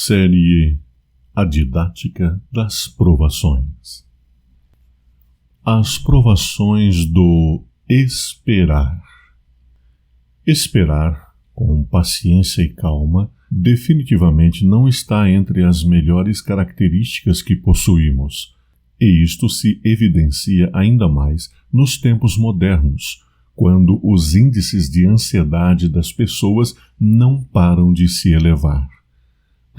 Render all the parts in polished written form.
Série A Didática das Provações. As provações do esperar. Esperar, com paciência e calma, definitivamente não está entre as melhores características que possuímos, e isto se evidencia ainda mais nos tempos modernos, quando os índices de ansiedade das pessoas não param de se elevar.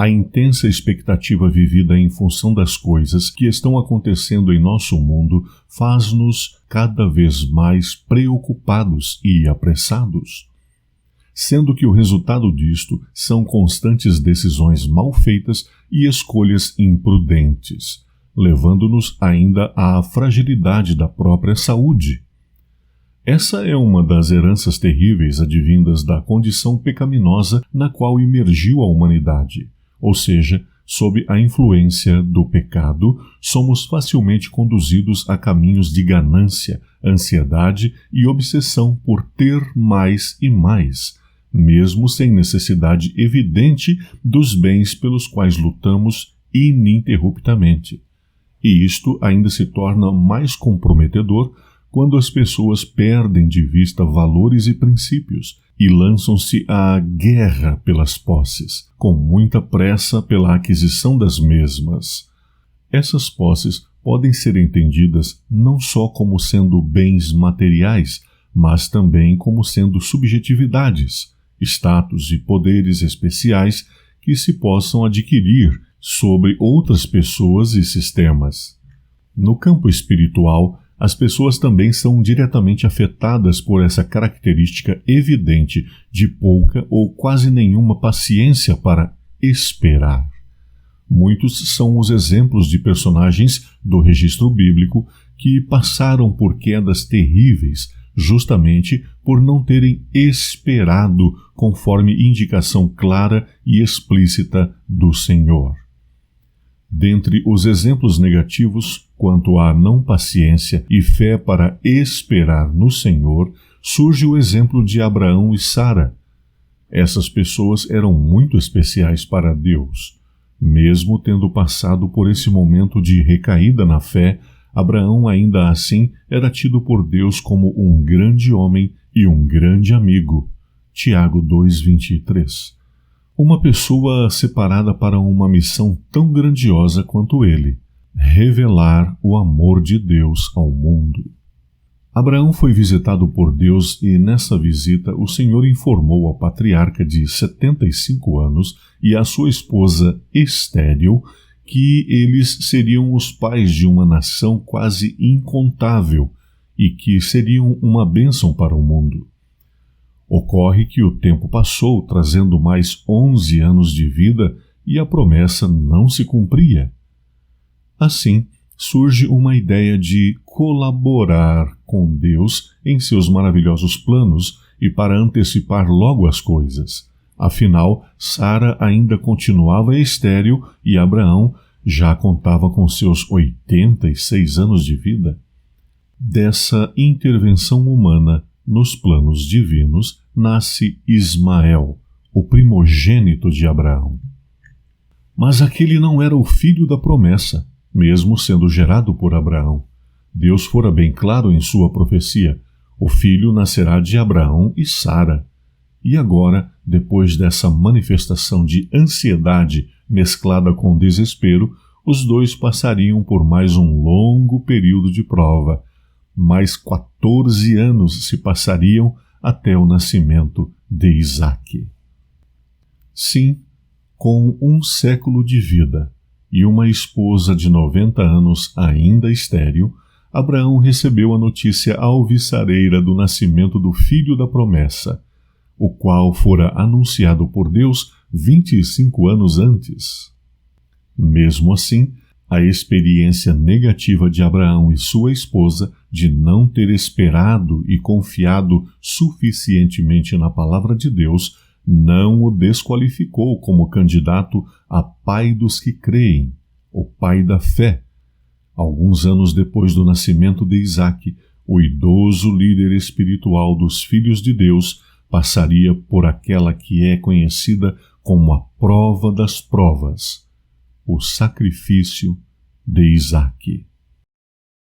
A intensa expectativa vivida em função das coisas que estão acontecendo em nosso mundo faz-nos cada vez mais preocupados e apressados, sendo que o resultado disto são constantes decisões mal feitas e escolhas imprudentes, levando-nos ainda à fragilidade da própria saúde. Essa é uma das heranças terríveis advindas da condição pecaminosa na qual imergiu a humanidade. Ou seja, sob a influência do pecado, somos facilmente conduzidos a caminhos de ganância, ansiedade e obsessão por ter mais e mais, mesmo sem necessidade evidente dos bens pelos quais lutamos ininterruptamente. E isto ainda se torna mais comprometedor quando as pessoas perdem de vista valores e princípios e lançam-se à guerra pelas posses, com muita pressa pela aquisição das mesmas. Essas posses podem ser entendidas não só como sendo bens materiais, mas também como sendo subjetividades, status e poderes especiais que se possam adquirir sobre outras pessoas e sistemas. No campo espiritual, as pessoas também são diretamente afetadas por essa característica evidente de pouca ou quase nenhuma paciência para esperar. Muitos são os exemplos de personagens do registro bíblico que passaram por quedas terríveis justamente por não terem esperado conforme indicação clara e explícita do Senhor. Dentre os exemplos negativos quanto à não paciência e fé para esperar no Senhor, surge o exemplo de Abraão e Sara. Essas pessoas eram muito especiais para Deus. Mesmo tendo passado por esse momento de recaída na fé, Abraão ainda assim era tido por Deus como um grande homem e um grande amigo. Tiago 2:23. Uma pessoa separada para uma missão tão grandiosa quanto ele, revelar o amor de Deus ao mundo. Abraão foi visitado por Deus e nessa visita o Senhor informou ao patriarca de 75 anos e à sua esposa estéril que eles seriam os pais de uma nação quase incontável e que seriam uma bênção para o mundo. Ocorre que o tempo passou, trazendo mais 11 anos de vida, e a promessa não se cumpria. Assim, surge uma ideia de colaborar com Deus em seus maravilhosos planos e para antecipar logo as coisas. Afinal, Sara ainda continuava estéril e Abraão já contava com seus 86 anos de vida. Dessa intervenção humana nos planos divinos, nasce Ismael, o primogênito de Abraão. Mas aquele não era o filho da promessa, mesmo sendo gerado por Abraão. Deus fora bem claro em sua profecia: o filho nascerá de Abraão e Sara. E agora, depois dessa manifestação de ansiedade mesclada com desespero, os dois passariam por mais um longo período de prova. Mais 14 anos se passariam até o nascimento de Isaque. Sim, com um século de vida e uma esposa de 90 anos ainda estéril, Abraão recebeu a notícia alvissareira do nascimento do filho da promessa, o qual fora anunciado por Deus 25 anos antes. Mesmo assim, a experiência negativa de Abraão e sua esposa de não ter esperado e confiado suficientemente na palavra de Deus não o desqualificou como candidato a pai dos que creem, o pai da fé. Alguns anos depois do nascimento de Isaque, o idoso líder espiritual dos filhos de Deus passaria por aquela que é conhecida como a prova das provas, o sacrifício de Isaque.